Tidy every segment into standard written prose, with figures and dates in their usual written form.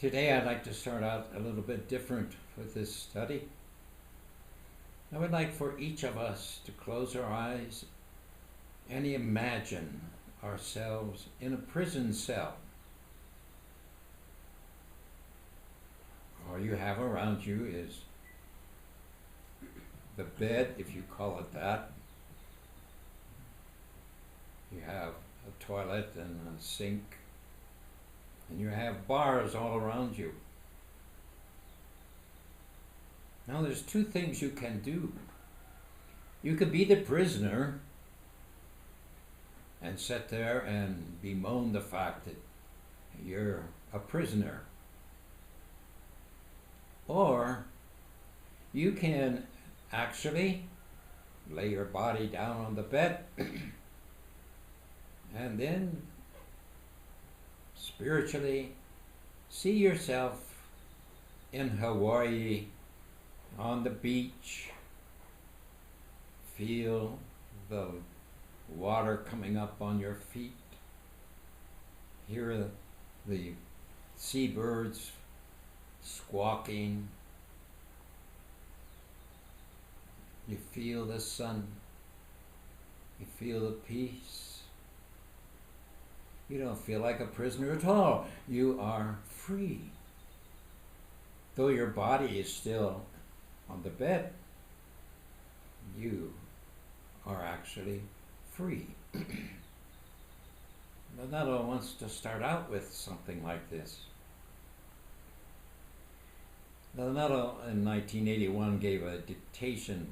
Today I'd like to start out a little bit different with this study. I would like for each of us to close our eyes and imagine ourselves in a prison cell. All you have around you is the bed, if you call it that. You have a toilet and a sink, and you have bars all around you. Now there's two things you can do. You could be the prisoner and sit there and bemoan the fact that you're a prisoner. Or you can actually lay your body down on the bed and then spiritually see yourself in Hawaii on the beach. Feel the water coming up on your feet. Hear the seabirds squawking. You feel the sun. You feel the peace. You don't feel like a prisoner at all. You are free. Though your body is still on the bed, you are actually free. Leonardo wants to start out with something like this. Leonardo in 1981 gave a dictation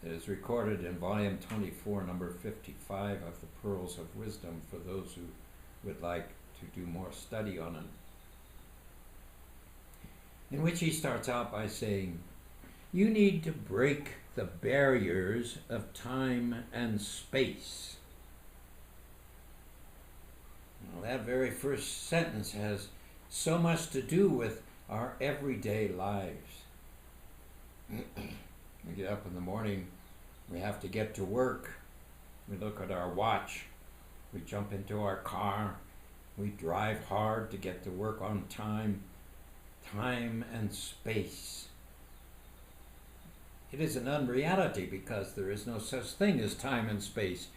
that is recorded in volume 24, number 55 of the Pearls of Wisdom for those who would like to do more study on it, in which he starts out by saying, you need to break the barriers of time and space. Well, that very first sentence has so much to do with our everyday lives. We get up in the morning, we have to get to work, we look at our watch, we jump into our car, we drive hard to get to work on time. Time and space. It is an unreality because there is no such thing as time and space.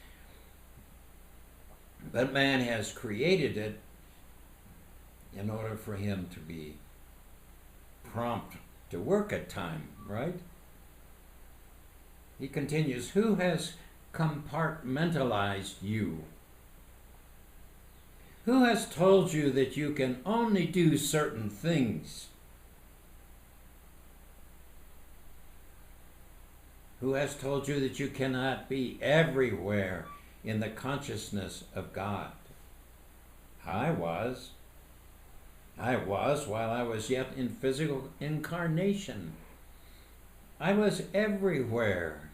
But man has created it in order for him to be prompt to work at time, right? He continues, who has compartmentalized you? Who has told you that you can only do certain things? Who has told you that you cannot be everywhere in the consciousness of God? I was while I was yet in physical incarnation. I was everywhere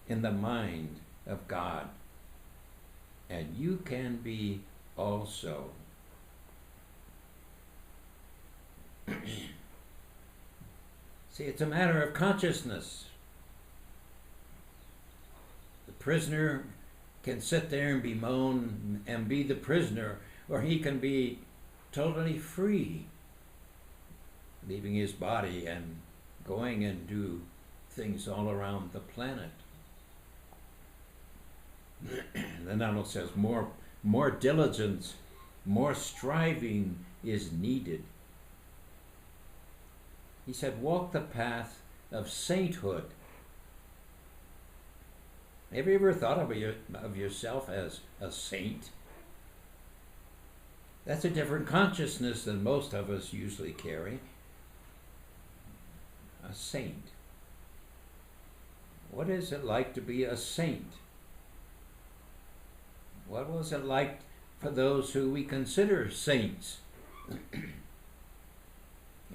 in the mind of God. And you can be also. See, it's a matter of consciousness. The prisoner can sit there and bemoan and be the prisoner, or he can be totally free, leaving his body and going and do things all around the planet. Then Arnold says more diligence, more striving is needed. He said, walk the path of sainthood. Have you ever thought of yourself as a saint? That's a different consciousness than most of us usually carry. A saint. What is it like to be a saint? What was it like for those who we consider saints? Have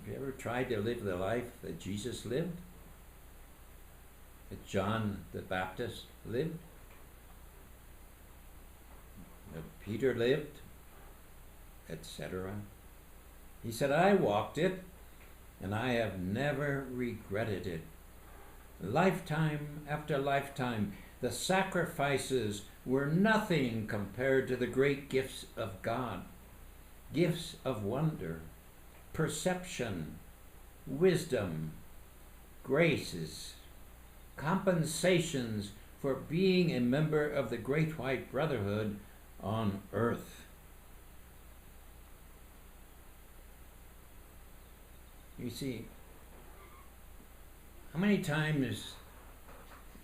you ever tried to live the life that Jesus lived? That John the Baptist lived? That Peter lived? Etc. He said, I walked it, and I have never regretted it. Lifetime after lifetime, the sacrifices were nothing compared to the great gifts of God. gifts of wonder, perception, wisdom, graces, compensations for being a member of the Great White Brotherhood on earth. You see, how many times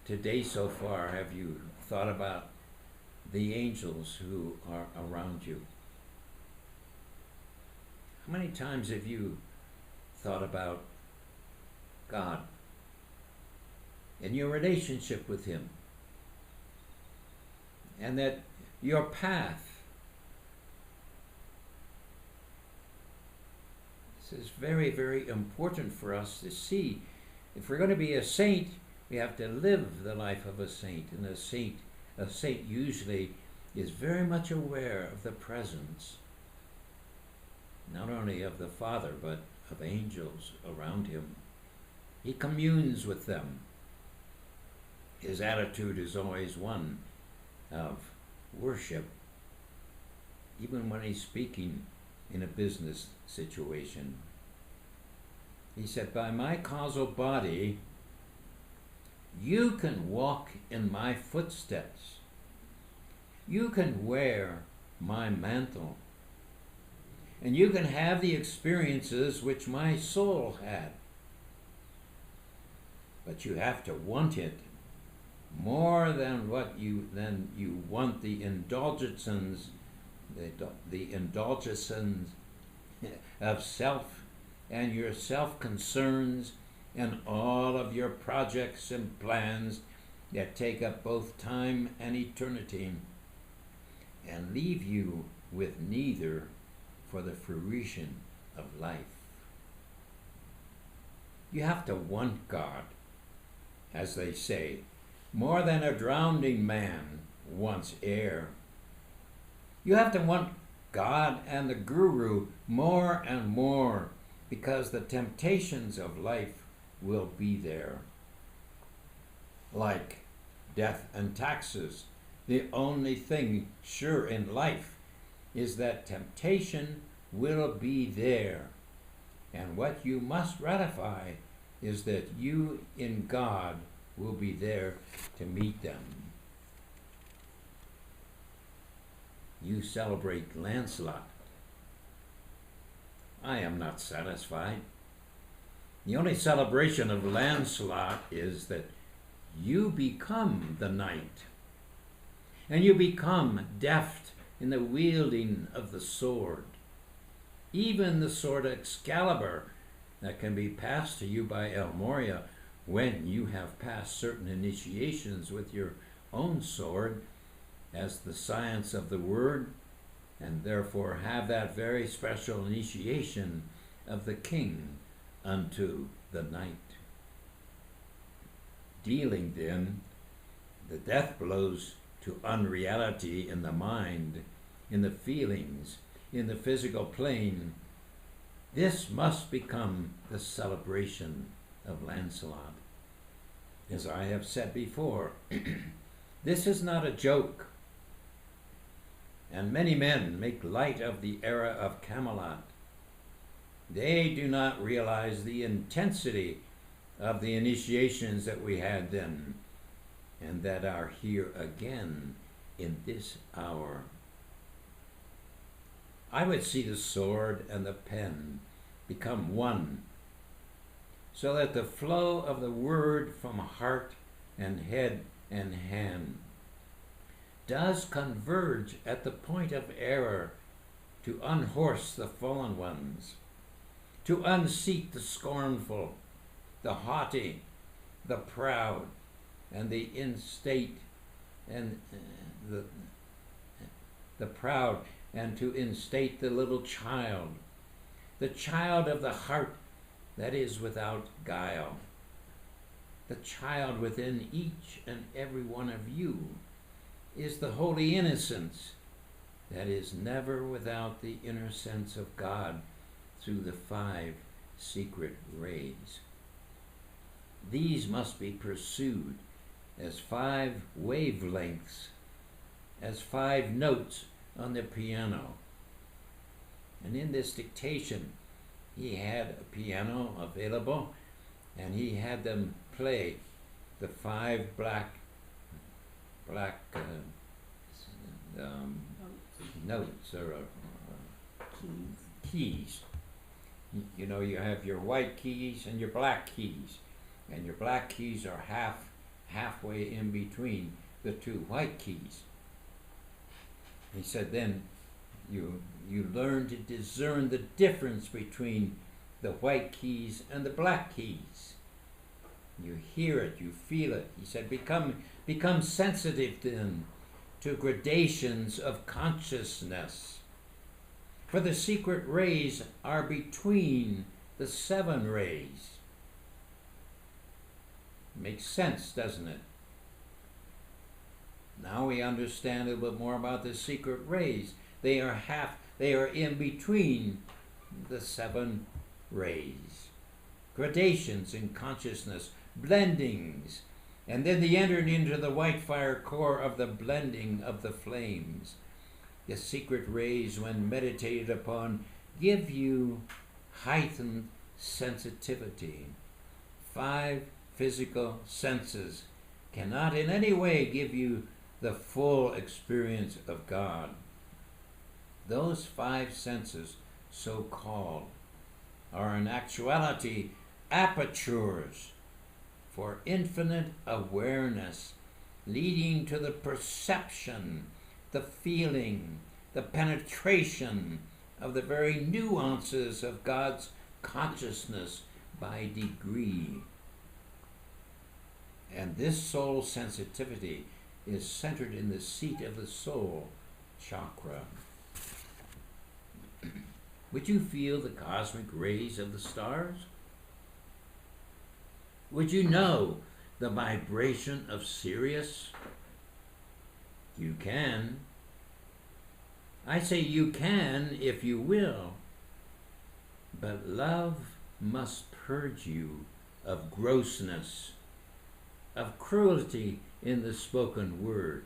today so far have you thought about the angels who are around you? How many times have you thought about God and your relationship with Him, and that your path? This is very, very important for us to see. If we're going to be a saint, we have to live the life of a saint, and a saint usually is very much aware of the presence, not only of the Father, but of angels around him. He communes with them. His attitude is always one of worship, even when he's speaking in a business situation. He said, by my causal body, you can walk in my footsteps. You can wear my mantle. And you can have the experiences which my soul had. But you have to want it more than you want the indulgences, the indulgences of self and your self-concerns and all of your projects and plans that take up both time and eternity and leave you with neither for the fruition of life. You have to want God, as they say, more than a drowning man wants air. You have to want God and the Guru more and more, because the temptations of life will be there. Like death and taxes, the only thing sure in life is that temptation will be there. And what you must ratify is that you in God will be there to meet them. You celebrate Lancelot. I am not satisfied. The only celebration of Lancelot is that you become the knight, and you become deft in the wielding of the sword, even the sword Excalibur that can be passed to you by El Moria when you have passed certain initiations with your own sword as the science of the word, and therefore have that very special initiation of the king unto the knight. Dealing then the death blows to unreality in the mind, in the feelings, in the physical plane, this must become the celebration of Lancelot. As I have said before, this is not a joke. And many men make light of the era of Camelot. They do not realize the intensity of the initiations that we had then, and that are here again in this hour. I would see the sword and the pen become one, so that the flow of the word from heart and head and hand does converge at the point of error to unhorse the fallen ones, to unseat the scornful, the haughty, the proud, and the instate, and the proud, and to instate the little child, the child of the heart that is without guile, the child within each and every one of you is the holy innocence that is never without the inner sense of God through the 5 secret rays. These must be pursued as 5 wavelengths, as 5 notes on the piano. And in this dictation, he had a piano available, and he had them play the 5 black notes or keys. You know, you have your white keys and your black keys, and your black keys are halfway in between the 2 white keys. He said then you learn to discern the difference between the white keys and the black keys. You hear it, you feel it. He said become sensitive then to gradations of consciousness. For the secret rays are between the 7 rays. Makes sense, doesn't it? Now we understand a little bit more about the secret rays. They are in between the 7 rays. Gradations in consciousness, blendings, and then they entered into the white fire core of the blending of the flames. The secret rays, when meditated upon, give you heightened sensitivity. 5 physical senses cannot in any way give you the full experience of God. Those 5 senses, so called, are in actuality apertures for infinite awareness, leading to the perception, the feeling, the penetration of the very nuances of God's consciousness by degree. And this soul sensitivity is centered in the seat of the soul chakra. Would you feel the cosmic rays of the stars? Would you know the vibration of Sirius? You can. I say you can if you will. But love must purge you of grossness, of cruelty in the spoken word.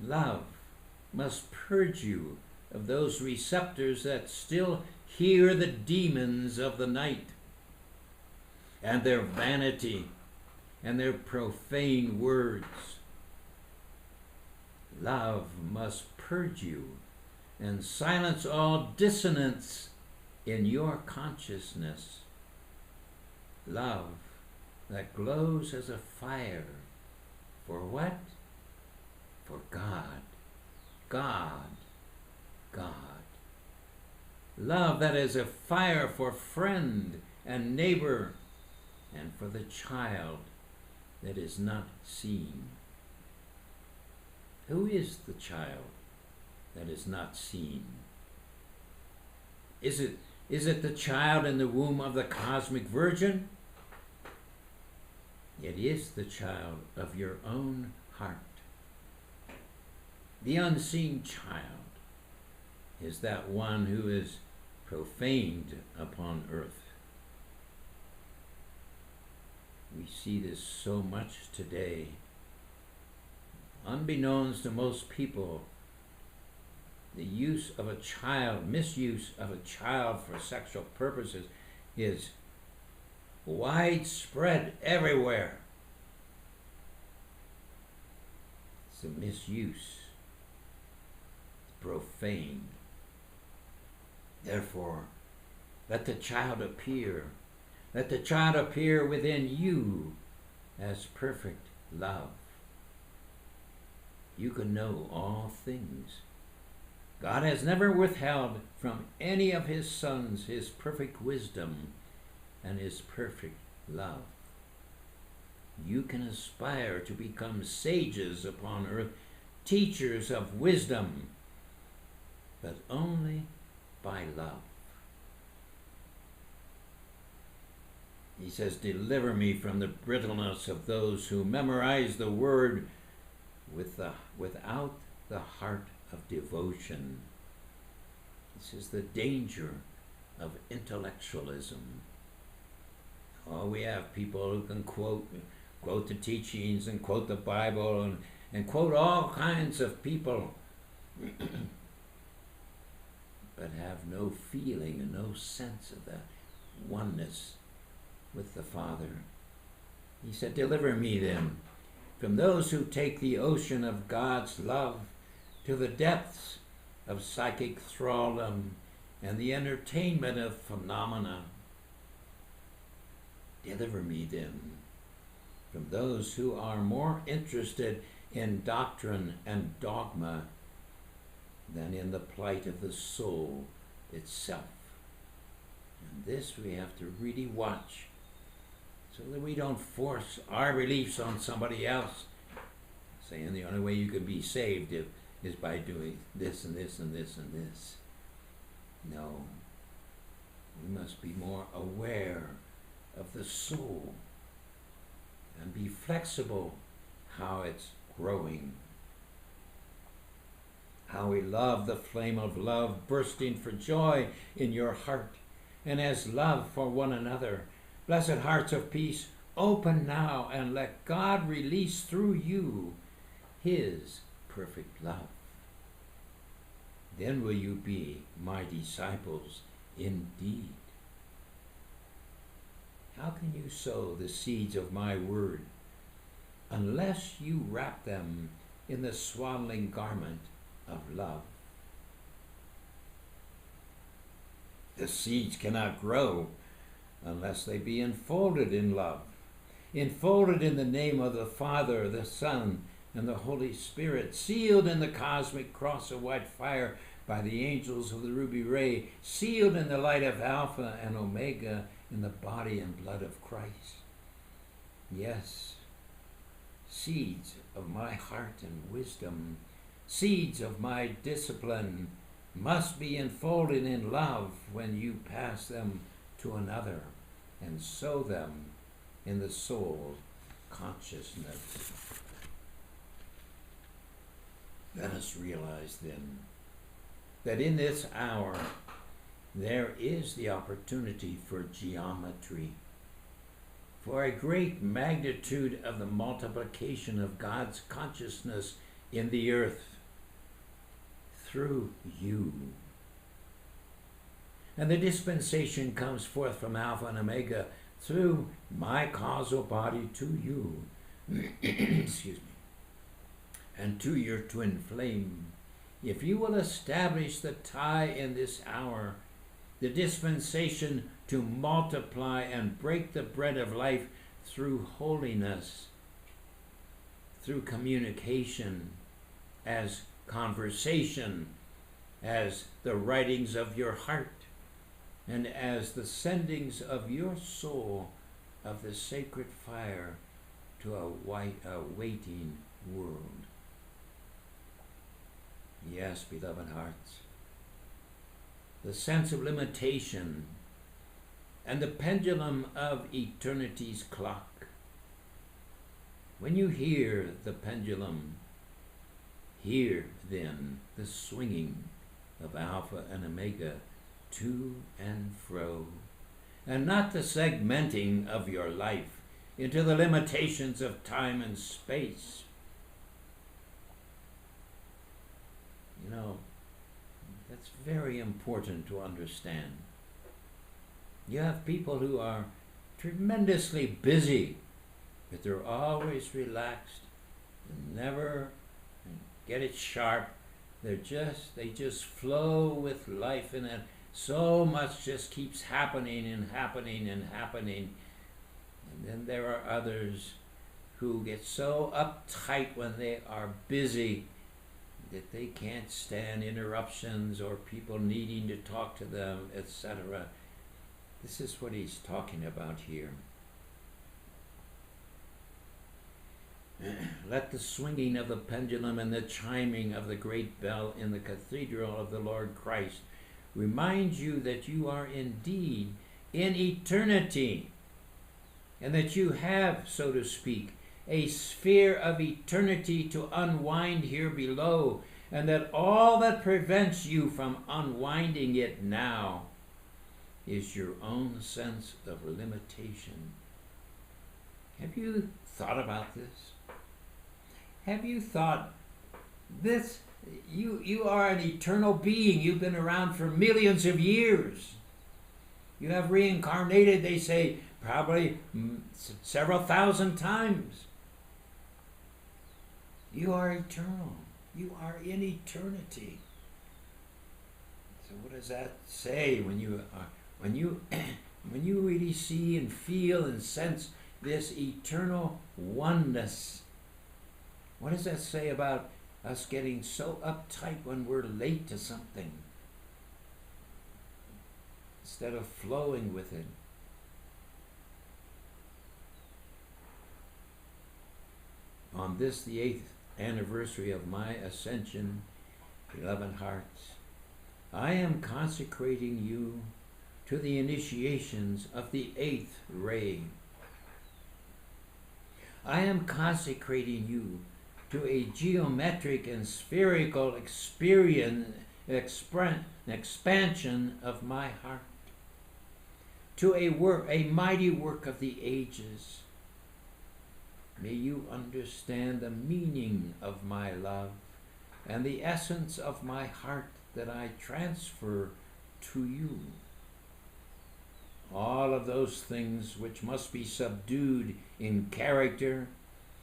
Love must purge you of those receptors that still hear the demons of the night and their vanity and their profane words. Love must purge you and silence all dissonance in your consciousness. Love that glows as a fire. For what? For God. God. God. Love that is a fire for friend and neighbor and for the child that is not seen. Who is the child that is not seen? Is it the child in the womb of the cosmic virgin? It is the child of your own heart. The unseen child is that one who is profaned upon earth. We see this so much today. Unbeknownst to most people, the use of a child, misuse of a child for sexual purposes is widespread everywhere. It's a misuse. It's profane. Therefore, let the child appear. Let the child appear within you as perfect love. You can know all things. God has never withheld from any of his sons his perfect wisdom and his perfect love. You can aspire to become sages upon earth, teachers of wisdom, but only by love. He says, deliver me from the brittleness of those who memorize the word without the heart of devotion. This is the danger of intellectualism. Oh, we have people who can quote the teachings and quote the Bible and quote all kinds of people. but have no feeling and no sense of that oneness with the Father. He said, deliver me then from those who take the ocean of God's love to the depths of psychic thraldom and the entertainment of phenomena. Deliver me then from those who are more interested in doctrine and dogma than in the plight of the soul itself. And this we have to really watch so that we don't force our beliefs on somebody else, saying the only way you can be saved is by doing this and this and this and this. No, we must be more aware of the soul and be flexible how it's growing. How we love the flame of love bursting for joy in your heart, and as love for one another. Blessed hearts of peace, open now and let God release through you his perfect love. Then will you be my disciples indeed. How can you sow the seeds of my word unless you wrap them in the swaddling garment of love? The seeds cannot grow unless they be enfolded in love, enfolded in the name of the Father, the Son, and the Holy Spirit, sealed in the cosmic cross of white fire by the angels of the ruby ray, sealed in the light of Alpha and Omega, in the body and blood of Christ. Yes, seeds of my heart and wisdom, seeds of my discipline must be enfolded in love when you pass them to another and sow them in the soul consciousness. Let us realize then that in this hour there is the opportunity for geometry, for a great magnitude of the multiplication of God's consciousness in the earth through you. And the dispensation comes forth from Alpha and Omega through my causal body to you, excuse me, and to your twin flame. If you will establish the tie in this hour, the dispensation to multiply and break the bread of life through holiness, through communication, as conversation, as the writings of your heart, and as the sendings of your soul of the sacred fire to a waiting world. Yes, beloved hearts, the sense of limitation and the pendulum of eternity's clock. When you hear the pendulum, hear then the swinging of Alpha and Omega to and fro, and not the segmenting of your life into the limitations of time and space. You know, that's very important to understand. You have people who are tremendously busy, but they're always relaxed and never get it sharp. They just flow with life, and then so much just keeps happening and happening and happening. And then there are others who get so uptight when they are busy that they can't stand interruptions or people needing to talk to them, etc. This is what he's talking about here. Let the swinging of the pendulum and the chiming of the great bell in the cathedral of the Lord Christ remind you that you are indeed in eternity, and that you have, so to speak, a sphere of eternity to unwind here below, and that all that prevents you from unwinding it now is your own sense of limitation. Have you thought about this? Have you thought this You are an eternal being. You've been around for millions of years. You have reincarnated, they say, probably several thousand times. You are eternal. You are in eternity. So what does that say when you when you really see and feel and sense this eternal oneness? What does that say about us getting so uptight when we're late to something instead of flowing with it? On this, the 8th anniversary of my ascension, beloved hearts, I am consecrating you to the initiations of the 8th ray. I am consecrating you to a geometric and spherical expansion of my heart, to a mighty work of the ages. May you understand the meaning of my love and the essence of my heart that I transfer to you. All of those things which must be subdued in character,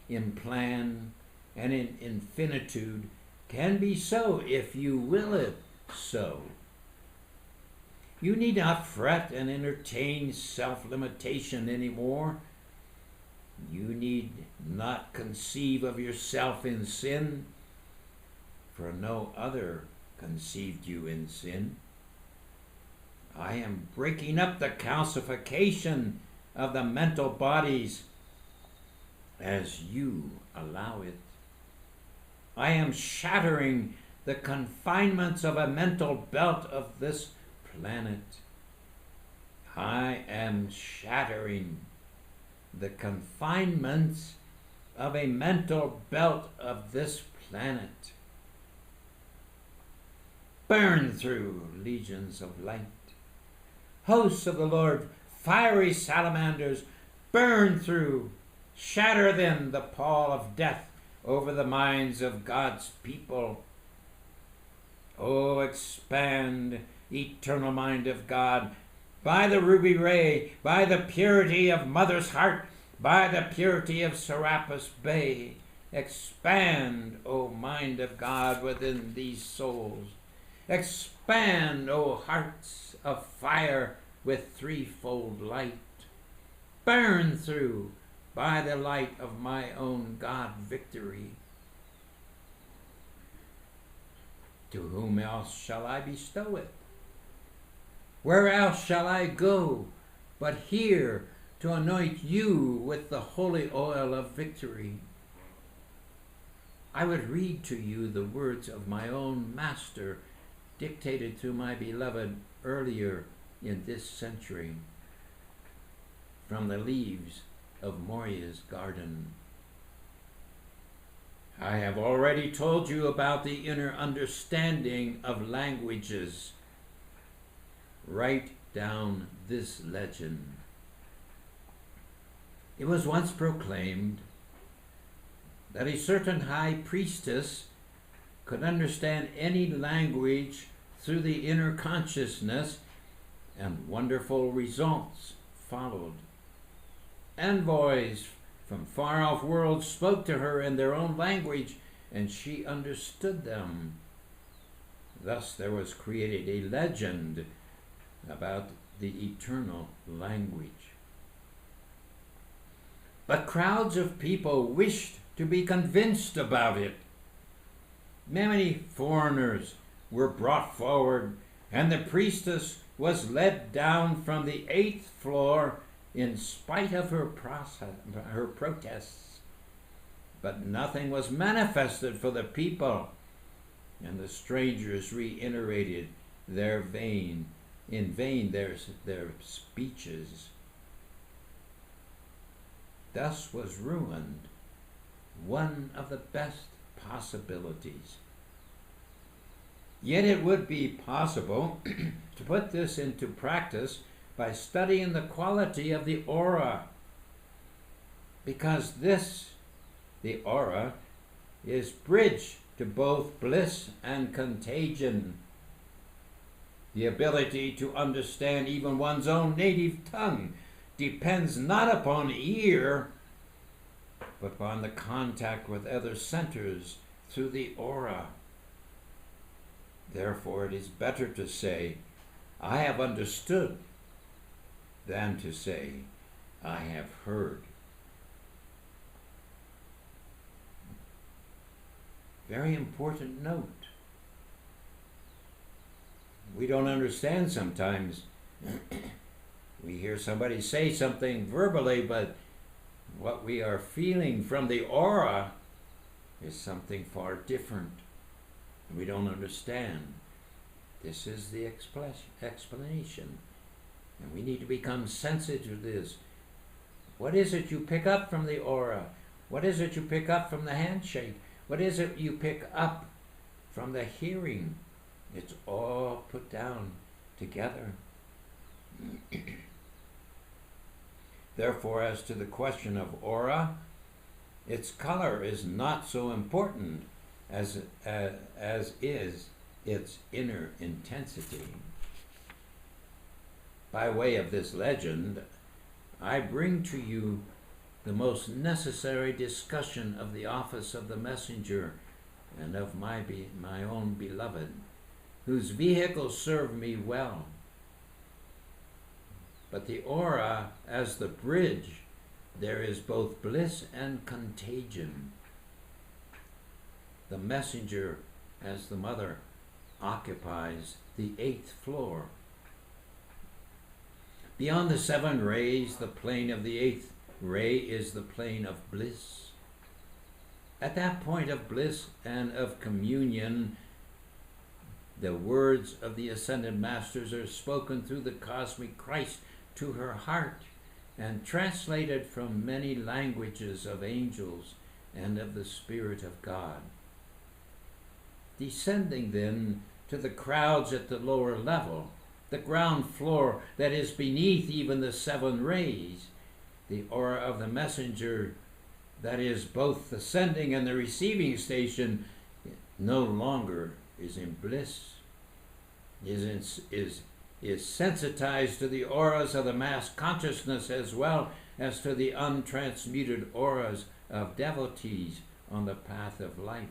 in plan, and in infinitude can be so if you will it so. You need not fret and entertain self-limitation anymore. You need not conceive of yourself in sin, for no other conceived you in sin. I am breaking up the calcification of the mental bodies as you allow it. I am shattering the confinements of a mental belt of this planet. I am shattering the confinements of a mental belt of this planet. Burn through, legions of light. Hosts of the Lord, fiery salamanders, burn through. Shatter then the pall of death over the minds of God's people. Oh, expand, eternal mind of God, by the ruby ray, by the purity of Mother's heart, by the purity of Serapis Bay. Expand, O mind of God, within these souls. Expand, O hearts of fire with threefold light. Burn through by the light of my own God victory. To whom else shall I bestow it? Where else shall I go but here to anoint you with the holy oil of victory? I would read to you the words of my own Master, dictated to my beloved earlier in this century, from the leaves of Moria's garden. I have already told you about the inner understanding of languages. Write down this legend. It was once proclaimed that a certain high priestess could understand any language through the inner consciousness, and wonderful results followed. Envoys from far-off worlds spoke to her in their own language, and she understood them. Thus there was created a legend about the eternal language. But crowds of people wished to be convinced about it. Many foreigners were brought forward, and the priestess was led down from the 8th floor in spite of her protests. But nothing was manifested for the people, and the strangers reiterated in vain their speeches. Thus was ruined one of the best possibilities. Yet it would be possible to put this into practice by studying the quality of the aura, because the aura is bridge to both bliss and contagion. The ability to understand even one's own native tongue depends not upon ear, but upon the contact with other centers through the aura. Therefore, it is better to say, I have understood, than to say, I have heard. Very important note. We don't understand sometimes. We hear somebody say something verbally, but what we are feeling from the aura is something far different. We don't understand. This is the explanation. And we need to become sensitive to this. What is it you pick up from the aura? What is it you pick up from the handshake? What is it you pick up from the hearing? It's all put down together. Therefore, as to the question of aura, its color is not so important as is its inner intensity. By way of this legend, I bring to you the most necessary discussion of the office of the messenger and of my own beloved, whose vehicles serve me well. But the aura as the bridge, there is both bliss and contagion. The messenger as the mother occupies the 8th floor. Beyond the 7 rays, the plane of the 8th ray is the plane of bliss. At that point of bliss and of communion, the words of the Ascended Masters are spoken through the cosmic Christ to her heart and translated from many languages of angels and of the Spirit of God. Descending then to the crowds at the lower level, the ground floor that is beneath even the 7 rays, the aura of the messenger, that is both the sending and the receiving station, no longer is in bliss, is sensitized to the auras of the mass consciousness as well as to the untransmuted auras of devotees on the path of life.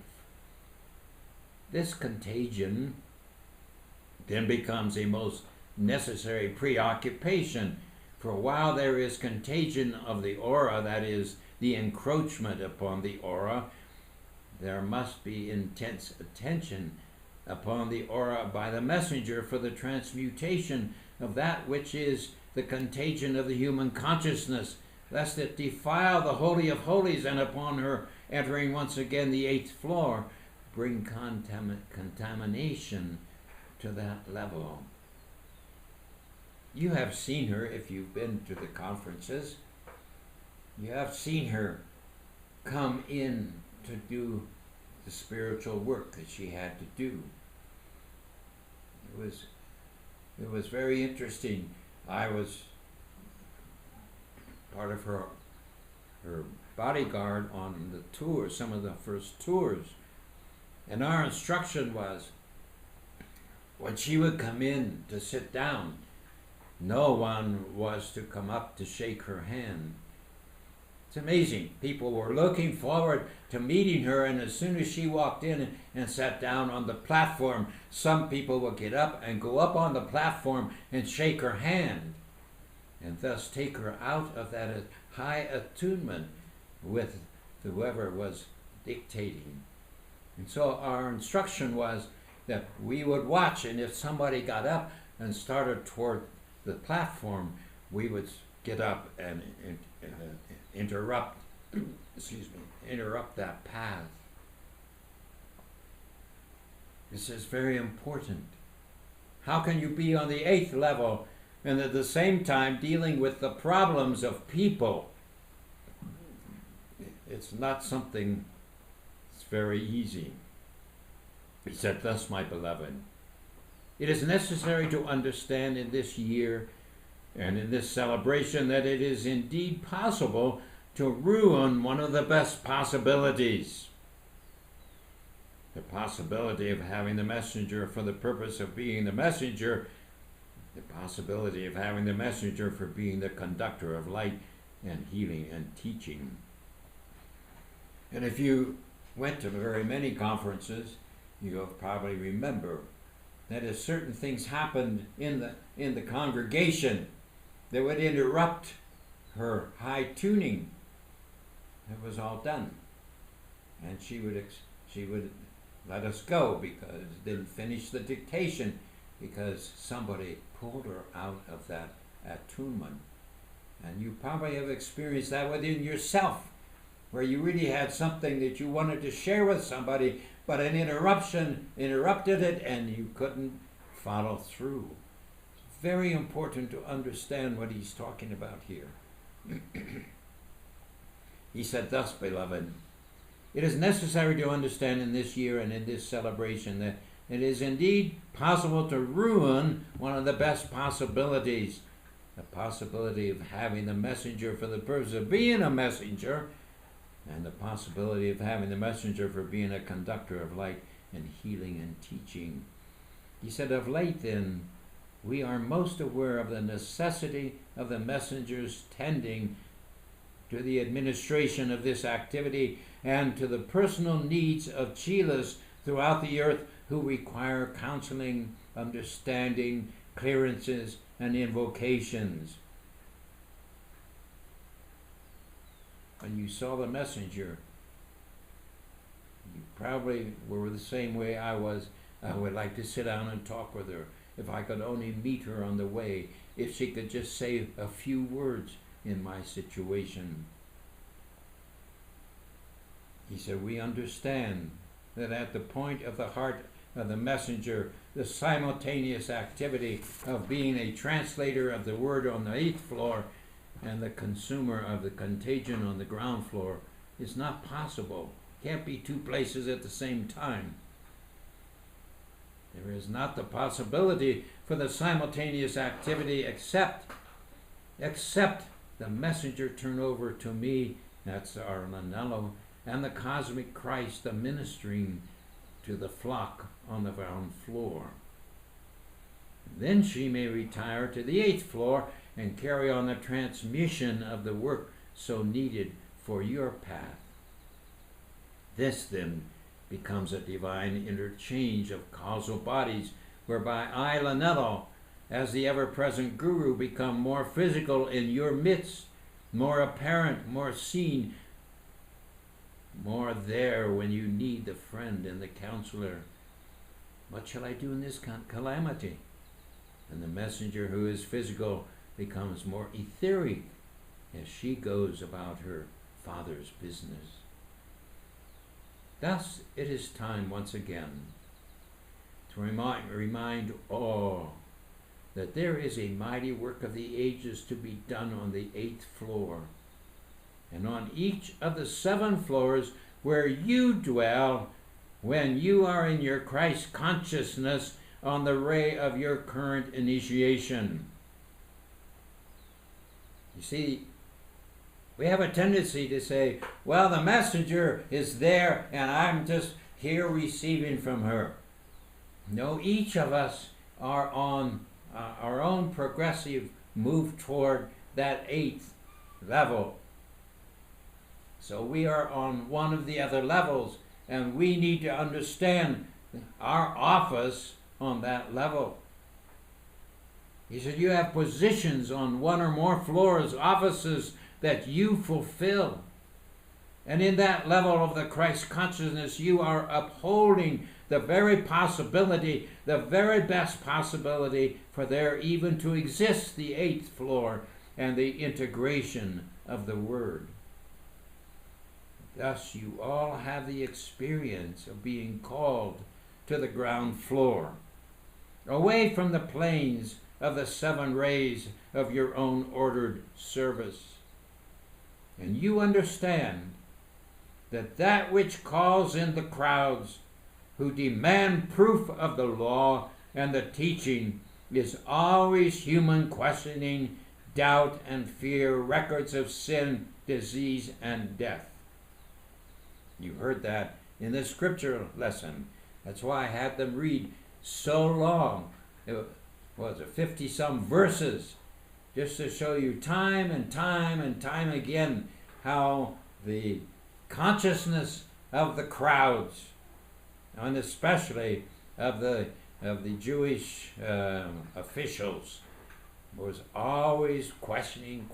This contagion then becomes a most necessary preoccupation, for while there is contagion of the aura, that is, the encroachment upon the aura, there must be intense attention upon the aura by the messenger for the transmutation of that which is the contagion of the human consciousness, lest it defile the Holy of Holies, and upon her entering once again the 8th floor, bring contamination to that level. You have seen her if you've been to the conferences. You have seen her come in to do the spiritual work that she had to do. It was very interesting. I was part of her bodyguard on the tour, some of the first tours. And our instruction was, when she would come in to sit down, no one was to come up to shake her hand. It's amazing. People were looking forward to meeting her, and as soon as she walked in and sat down on the platform, some people would get up and go up on the platform and shake her hand, and thus take her out of that high attunement with whoever was dictating. And so our instruction was that we would watch, and if somebody got up and started toward the platform, we would get up and interrupt that path. This is very important. How can you be on the 8th level and at the same time dealing with the problems of people? It's not something that's very easy. He said, thus, my beloved, it is necessary to understand in this year and in this celebration that it is indeed possible to ruin one of the best possibilities. the possibility of having the messenger for the purpose of being the messenger, the possibility of having the messenger for being the conductor of light and healing and teaching. And if you went to very many conferences, you'll probably remember that as certain things happened in the congregation that would interrupt her high tuning, it was all done, and she would let us go because didn't finish the dictation because somebody pulled her out of that attunement. And you probably have experienced that within yourself, where you really had something that you wanted to share with somebody, but an interruption interrupted it and you couldn't follow through. It's very important to understand what he's talking about here. He said, "Thus, beloved, it is necessary to understand in this year and in this celebration that it is indeed possible to ruin one of the best possibilities, the possibility of having the messenger for the purpose of being a messenger, and the possibility of having the messenger for being a conductor of light and healing and teaching." He said, "Of late, then, we are most aware of the necessity of the messengers tending to the administration of this activity and to the personal needs of chelas throughout the earth who require counseling, understanding, clearances, and invocations." When you saw the messenger, you probably were the same way I was. I would like to sit down and talk with her. If I could only meet her on the way, if she could just say a few words in my situation. He said, "We understand that at the point of the heart of the messenger, the simultaneous activity of being a translator of the word on the 8th floor and the consumer of the contagion on the ground floor is not possible. Can't be two places at the same time. There is not the possibility for the simultaneous activity except the messenger turn over to me," that's our Lanello, "and the cosmic Christ, the ministering to the flock on the ground floor. Then she may retire to the 8th floor and carry on the transmission of the work so needed for your path. This then becomes a divine interchange of causal bodies, whereby I, Lanello, as the ever-present Guru, become more physical in your midst, more apparent, more seen, more there when you need the friend and the counselor. What shall I do in this calamity?" And the messenger who is physical becomes more etheric as she goes about her Father's business. Thus it is time once again to remind all that there is a mighty work of the ages to be done on the 8th floor, and on each of the 7 floors where you dwell when you are in your Christ consciousness on the ray of your current initiation. You see, we have a tendency to say, well, the messenger is there and I'm just here receiving from her. No, each of us are on our own progressive move toward that 8th level. So we are on one of the other levels, and we need to understand our office on that level. He said, you have positions on one or more floors, offices that you fulfill. And in that level of the Christ consciousness, you are upholding the very possibility, the very best possibility for there even to exist the 8th floor and the integration of the Word. Thus you all have the experience of being called to the ground floor, away from the planes of the 7 rays of your own ordered service. And you understand that which calls in the crowds who demand proof of the law and the teaching is always human questioning, doubt and fear, records of sin, disease, and death. You heard that in the scripture lesson. That's why I had them read so long. It was 50-some verses, just to show you time and time and time again how the consciousness of the crowds, and especially of the Jewish officials, was always questioning.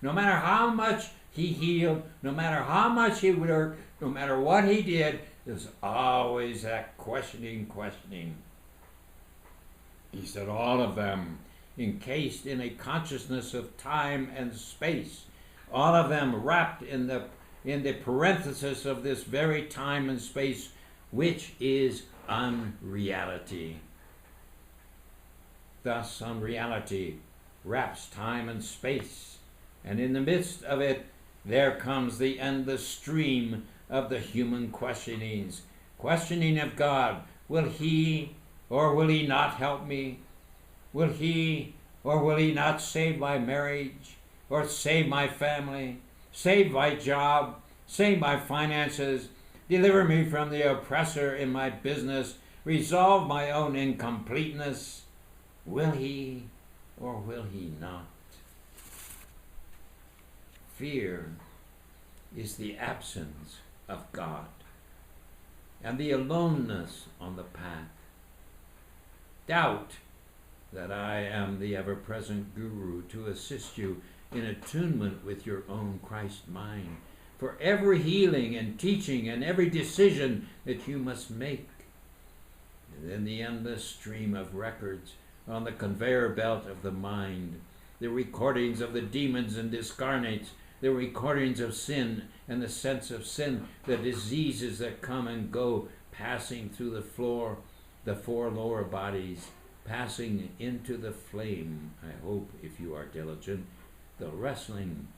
No matter how much he healed, no matter how much he worked, no matter what he did, there's always that questioning. He said all of them encased in a consciousness of time and space, all of them wrapped in the parenthesis of this very time and space, which is unreality. Thus, unreality wraps time and space, and in the midst of it, there comes the endless stream of the human questionings. Questioning of God. Will he or will he not help me? Will he or will he not save my marriage, or save my family, save my job, save my finances, deliver me from the oppressor in my business, resolve my own incompleteness? Will he or will he not? Fear is the absence of God and the aloneness on the path. Doubt that I am the ever-present guru to assist you in attunement with your own Christ mind for every healing and teaching and every decision that you must make. And then the endless stream of records on the conveyor belt of the mind, the recordings of the demons and discarnates, the recordings of sin and the sense of sin, the diseases that come and go, passing through the four lower bodies, passing into the flame, I hope, if you are diligent, the wrestling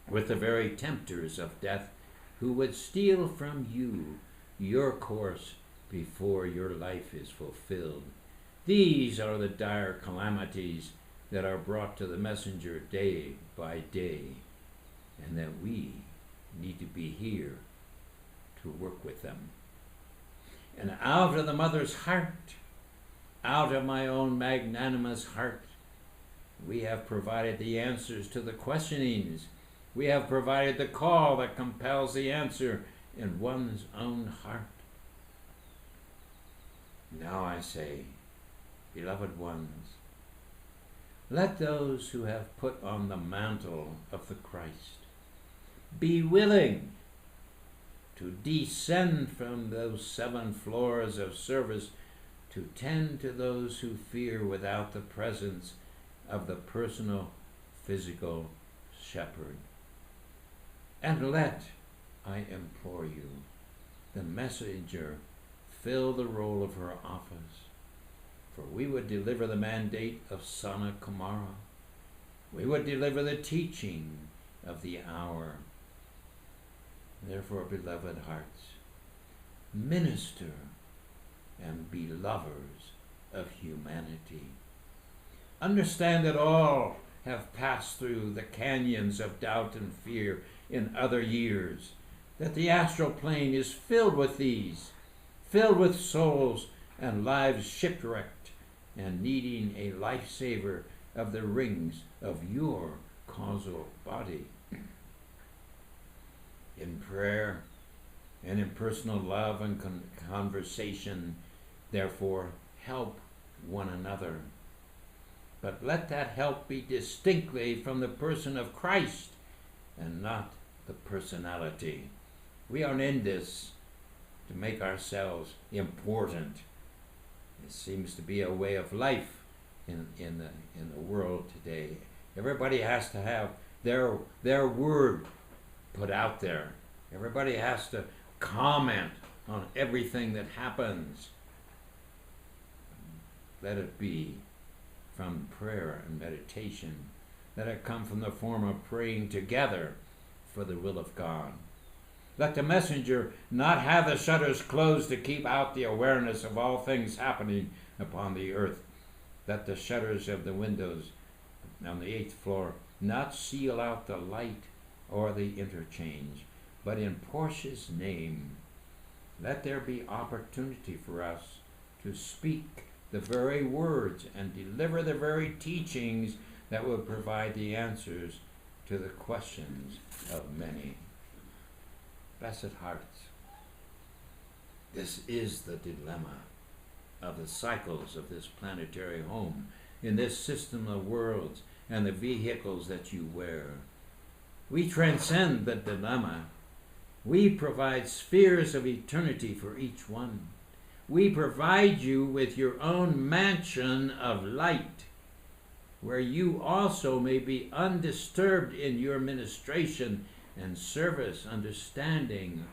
with the very tempters of death, who would steal from you your course before your life is fulfilled. These are the dire calamities that are brought to the messenger day by day, and that we need to be here to work with them. And out of the mother's heart, out of my own magnanimous heart, we have provided the answers to the questionings. We have provided the call that compels the answer in one's own heart. Now I say, beloved ones, let those who have put on the mantle of the Christ be willing to descend from those 7 floors of service to tend to those who fear without the presence of the personal physical shepherd. And let, I implore you, the messenger fill the role of her office, for we would deliver the mandate of Sana Kumara. We would deliver the teaching of the hour. Therefore, beloved hearts, minister and be lovers of humanity. Understand that all have passed through the canyons of doubt and fear in other years, that the astral plane is filled with these, filled with souls and lives shipwrecked and needing a lifesaver of the rings of your causal body. In prayer and in personal love and conversation, therefore, help one another. But let that help be distinctly from the person of Christ and not the personality. We aren't in this to make ourselves important. It seems to be a way of life in the world today. Everybody has to have their word put out there. Everybody has to comment on everything that happens. Let it be from prayer and meditation. Let it come from the form of praying together for the will of God. Let the messenger not have the shutters closed to keep out the awareness of all things happening upon the earth. Let the shutters of the windows on the 8th floor not seal out the light or the interchange, but in Portia's name, let there be opportunity for us to speak the very words and deliver the very teachings that will provide the answers to the questions of many. Blessed hearts, this is the dilemma of the cycles of this planetary home, in this system of worlds and the vehicles that you wear. We transcend the dilemma. We provide spheres of eternity for each one. We provide you with your own mansion of light, where you also may be undisturbed in your ministration and service, understanding,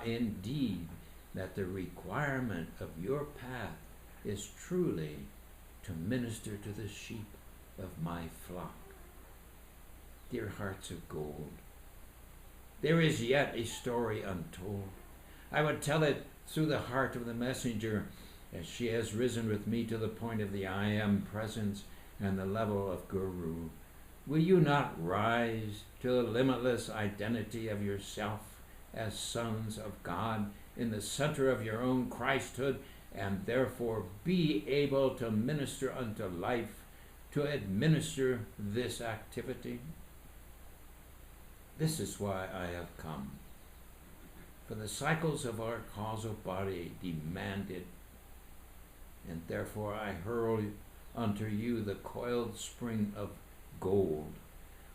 indeed, that the requirement of your path is truly to minister to the sheep of my flock. Dear hearts of gold, there is yet a story untold. I would tell it through the heart of the messenger, as she has risen with me to the point of the I Am presence and the level of Guru. Will you not rise to the limitless identity of yourself as sons of God in the center of your own Christhood, and therefore be able to minister unto life, to administer this activity? This is why I have come. For the cycles of our causal body demand it, and therefore I hurl unto you the coiled spring of gold,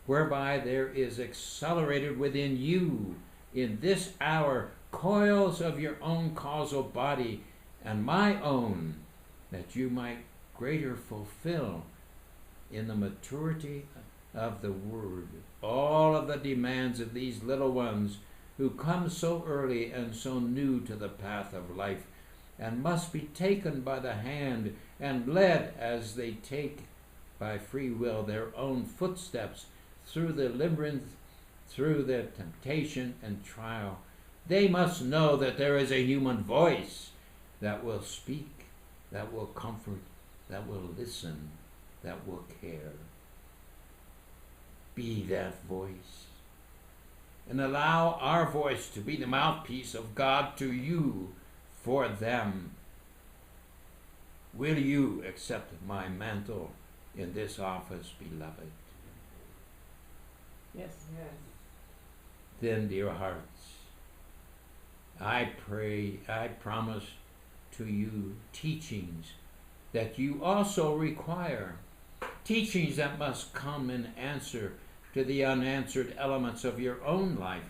whereby there is accelerated within you in this hour coils of your own causal body and my own, that you might greater fulfill in the maturity of the Word all of the demands of these little ones who come so early and so new to the path of life, and must be taken by the hand and led as they take by free will their own footsteps through the labyrinth, through the temptation and trial. They must know that there is a human voice that will speak, that will comfort, that will listen, that will care. Be that voice, and allow our voice to be the mouthpiece of God to you for them. Will you accept my mantle in this office, beloved? Yes. Yes. Then, dear hearts, I pray, I promise to you teachings that you also require, teachings that must come in answer to the unanswered elements of your own life,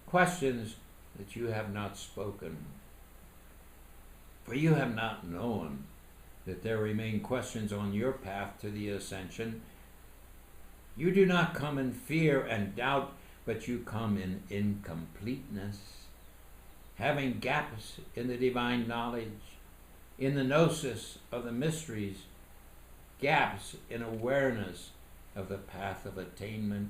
questions that you have not spoken. For you have not known that there remain questions on your path to the ascension. You do not come in fear and doubt, but you come in incompleteness, having gaps in the divine knowledge, in the gnosis of the mysteries, gaps in awareness of the path of attainment.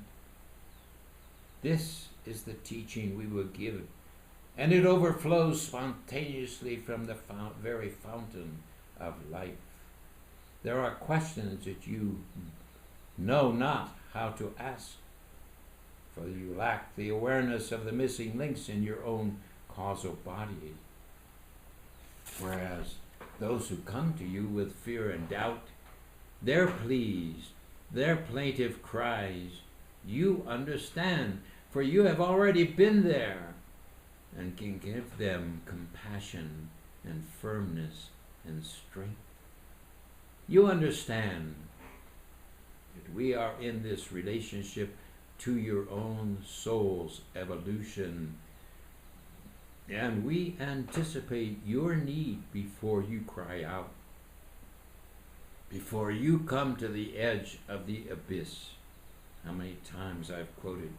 This is the teaching we will give, and it overflows spontaneously from the very fountain of life. There are questions that you know not how to ask, for you lack the awareness of the missing links in your own causal body. Whereas those who come to you with fear and doubt, their pleas, their plaintive cries, you understand, for you have already been there and can give them compassion and firmness and strength. You understand that we are in this relationship to your own soul's evolution, and we anticipate your need before you cry out, before you come to the edge of the abyss. How many times I've quoted,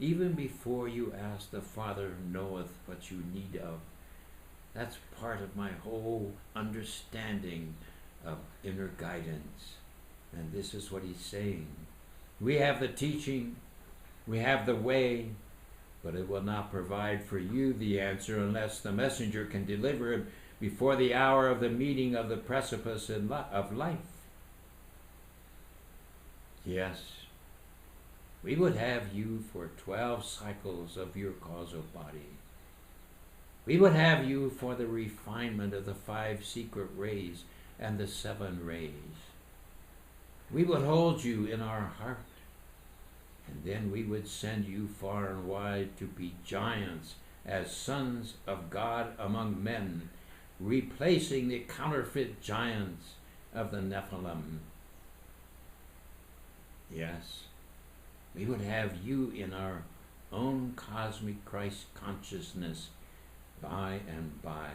even before you ask, the Father knoweth what you need of. That's part of my whole understanding of inner guidance. And this is what he's saying. We have the teaching, we have the way, but it will not provide for you the answer unless the messenger can deliver it before the hour of the meeting of the precipice of life. Yes, we would have you for 12 cycles of your causal body. We would have you for the refinement of the 5 secret rays and the 7 rays. We would hold you in our heart, and then we would send you far and wide to be giants as sons of God among men, replacing the counterfeit giants of the Nephilim. Yes, we would have you in our own cosmic Christ consciousness by and by.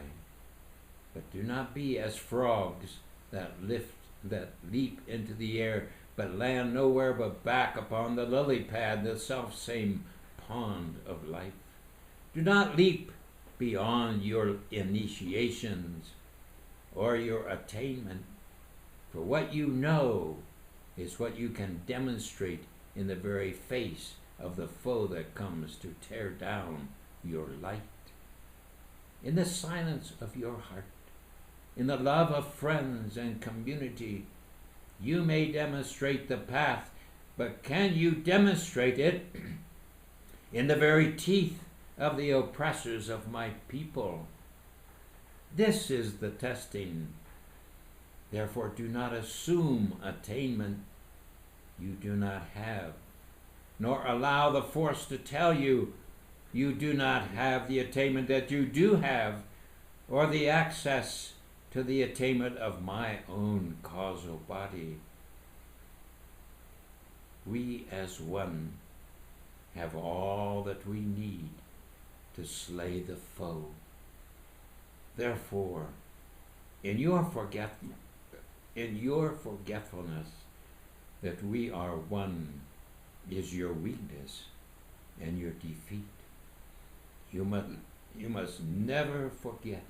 But do not be as frogs that leap into the air, but land nowhere but back upon the lily pad, the self-same pond of life. Do not leap beyond your initiations or your attainment, for what you know is what you can demonstrate in the very face of the foe that comes to tear down your light. In the silence of your heart, in the love of friends and community, you may demonstrate the path, but can you demonstrate it in the very teeth of the oppressors of my people? This is the testing. Therefore, do not assume attainment you do not have, nor allow the force to tell you you do not have the attainment that you do have, or the access to the attainment of my own causal body. We as one have all that we need to slay the foe. Therefore, in your forgetfulness that we are one is your weakness and your defeat. You must never forget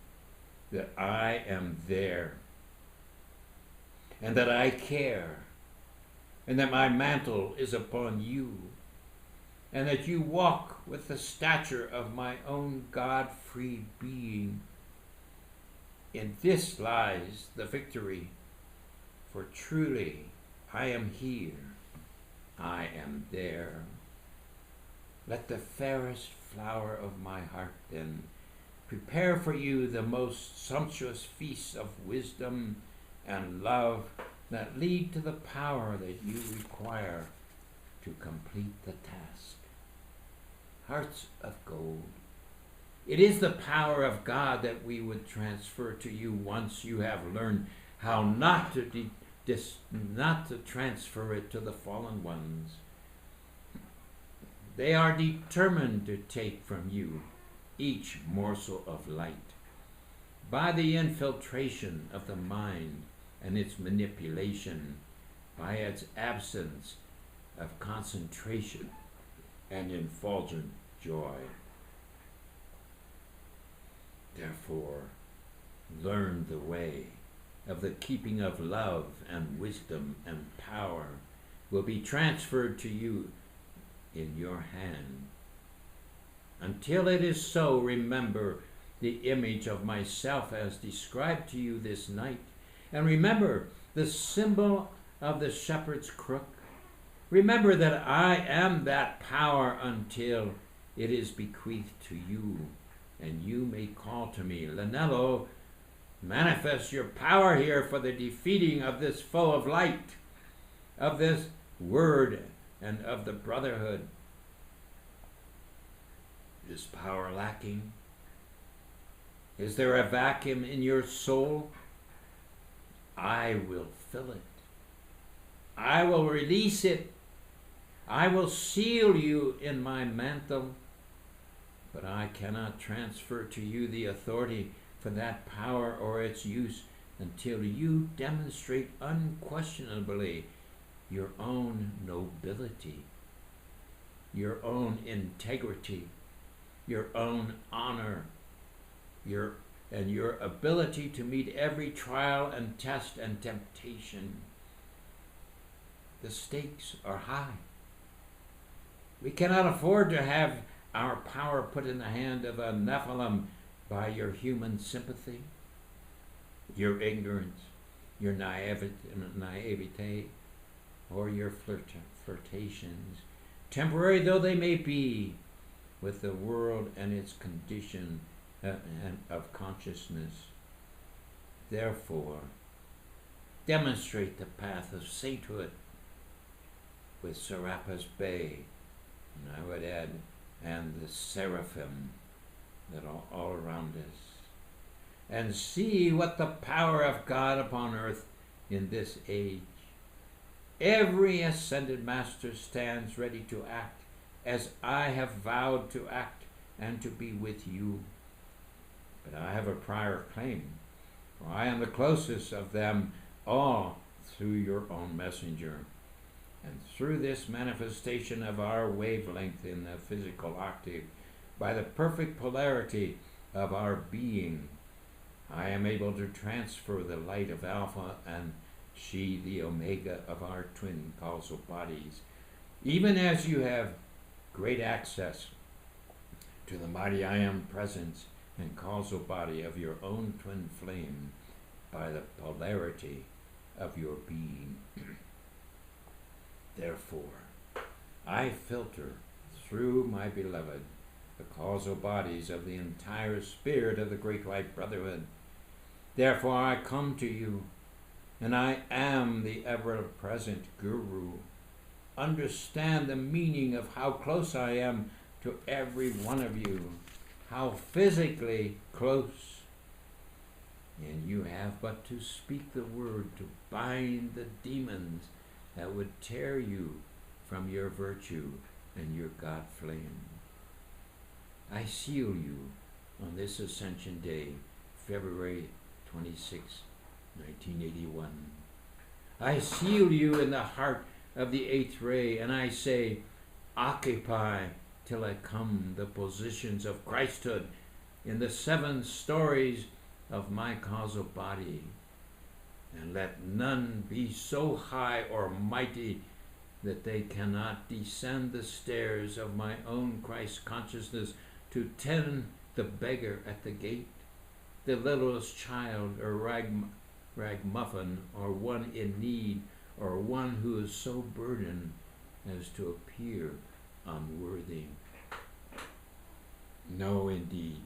that I am there, and that I care, and that my mantle is upon you, and that you walk with the stature of my own God-free being. In this lies the victory, for truly I am here, I am there. Let the fairest flower of my heart then prepare for you the most sumptuous feasts of wisdom and love that lead to the power that you require to complete the task. Hearts of gold, it is the power of God that we would transfer to you once you have learned how not to transfer it to the fallen ones. They are determined to take from you each morsel of light by the infiltration of the mind and its manipulation, by its absence of concentration and effulgent joy. Therefore, learn the way of the keeping of love, and wisdom and power will be transferred to you in your hand. Until it is so, remember the image of myself as described to you this night, and remember the symbol of the shepherd's crook. Remember that I am that power until it is bequeathed to you, and you may call to me, Lanello, manifest your power here for the defeating of this foe of light, of this word, and of the brotherhood. Is power lacking? Is there a vacuum in your soul? I will fill it. I will release it. I will seal you in my mantle. But I cannot transfer to you the authority for that power or its use until you demonstrate unquestionably your own nobility, your own integrity, your own honor, your ability to meet every trial and test and temptation. The stakes are high. We cannot afford to have our power put in the hand of a Nephilim by your human sympathy, your ignorance, your naivete, or your flirtations, temporary though they may be, with the world and its condition and of consciousness. Therefore, demonstrate the path of sainthood with Serapis Bey, and I would add, and the seraphim that are all around us, and see what the power of God upon earth in this age. Every ascended master stands ready to act as I have vowed to act and to be with you. But I have a prior claim, for I am the closest of them all through your own messenger. And through this manifestation of our wavelength in the physical octave, by the perfect polarity of our being, I am able to transfer the light of Alpha and she, the Omega of our twin causal bodies, even as you have great access to the mighty I Am presence and causal body of your own twin flame by the polarity of your being. Therefore, I filter through my beloved the causal bodies of the entire spirit of the Great White Brotherhood. Therefore I come to you, and I am the ever-present Guru. Understand the meaning of how close I am to every one of you, how physically close. And you have but to speak the word to bind the demons that would tear you from your virtue and your God flame. I seal you on this Ascension Day, February 26, 1981. I seal you in the heart of the eighth ray, and I say, occupy till I come the positions of Christhood in the 7 stories of my causal body, and let none be so high or mighty that they cannot descend the stairs of my own Christ consciousness to tend the beggar at the gate, the littlest child or ragamuffin, or one in need, or one who is so burdened as to appear unworthy. No, indeed,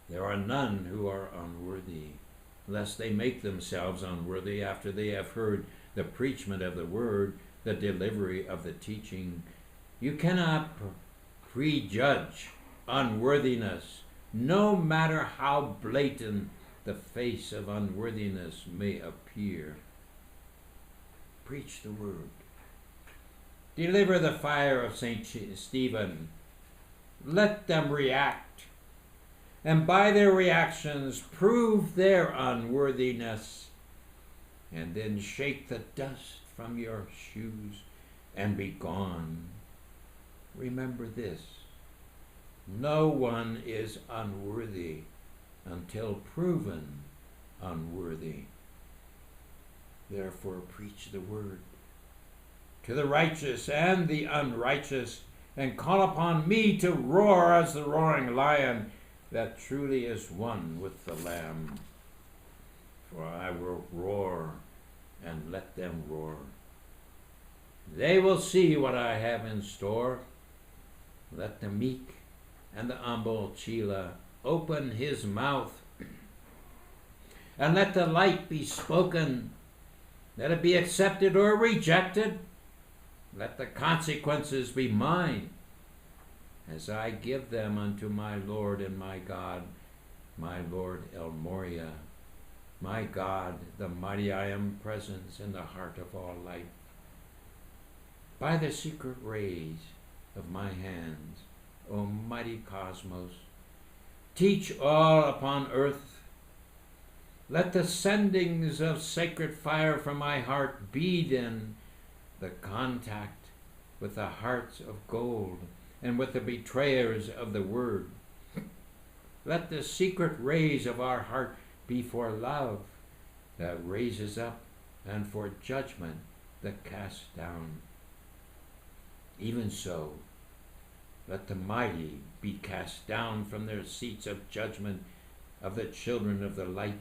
there are none who are unworthy, lest they make themselves unworthy after they have heard the preachment of the word, the delivery of the teaching. You cannot prejudge unworthiness, no matter how blatant the face of unworthiness may appear. Preach the word. Deliver the fire of St. Stephen. Let them react, and by their reactions prove their unworthiness, and then shake the dust from your shoes and be gone. Remember this: no one is unworthy until proven unworthy. Therefore preach the word to the righteous and the unrighteous, and call upon me to roar as the roaring lion that truly is one with the Lamb. For I will roar, and let them roar. They will see what I have in store. Let the meek and the humble Chela open his mouth, and let the light be spoken. Let it be accepted or rejected. Let the consequences be mine, as I give them unto my Lord and my God, my Lord El Moria, my God, the mighty I Am presence in the heart of all life. By the secret rays of my hands, O mighty cosmos, teach all upon earth. Let the sendings of sacred fire from my heart be then the contact with the hearts of gold and with the betrayers of the word. Let the secret rays of our heart be for love that raises up, and for judgment that casts down. Even so, let the mighty be cast down from their seats of judgment of the children of the light,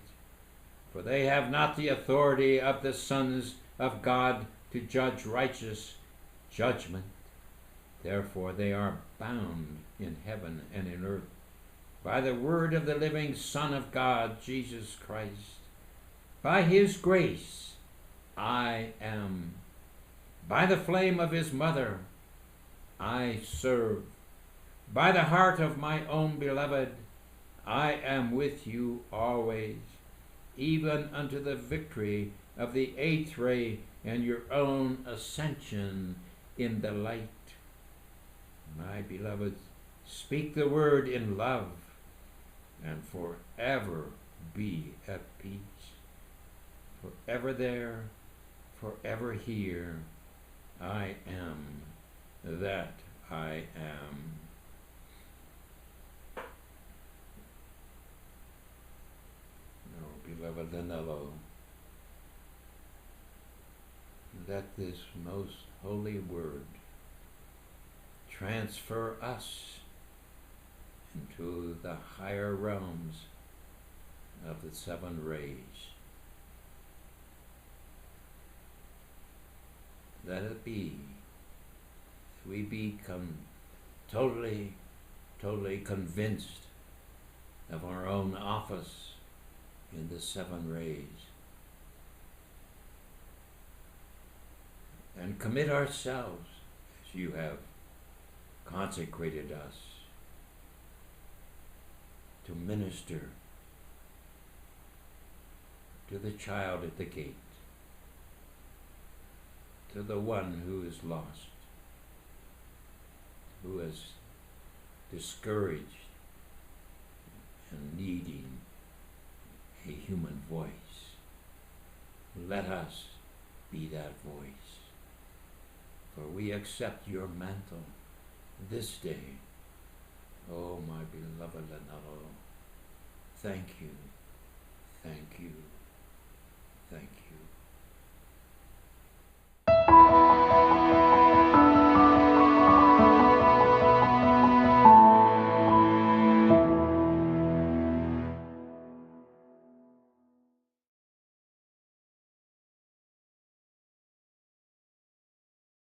for they have not the authority of the sons of God to judge righteous judgment. Therefore they are bound in heaven and in earth by the word of the living Son of God, Jesus Christ. By his grace I am. By the flame of his mother I serve. By the heart of my own beloved I am with you always, even unto the victory of the eighth ray and your own ascension in the light. My beloved, speak the word in love, and forever be at peace. Forever there, forever here, I am that I am. Oh, beloved Anello, let this most holy word transfer us into the higher realms of the seven rays. Let it be that we become totally convinced of our own office in the seven rays, and commit ourselves, as you have consecrated us, to minister to the child at the gate, to the one who is lost, who is discouraged and needing a human voice. Let us be that voice, for we accept your mantle this day. Oh, my beloved Anello, thank you, thank you, thank you.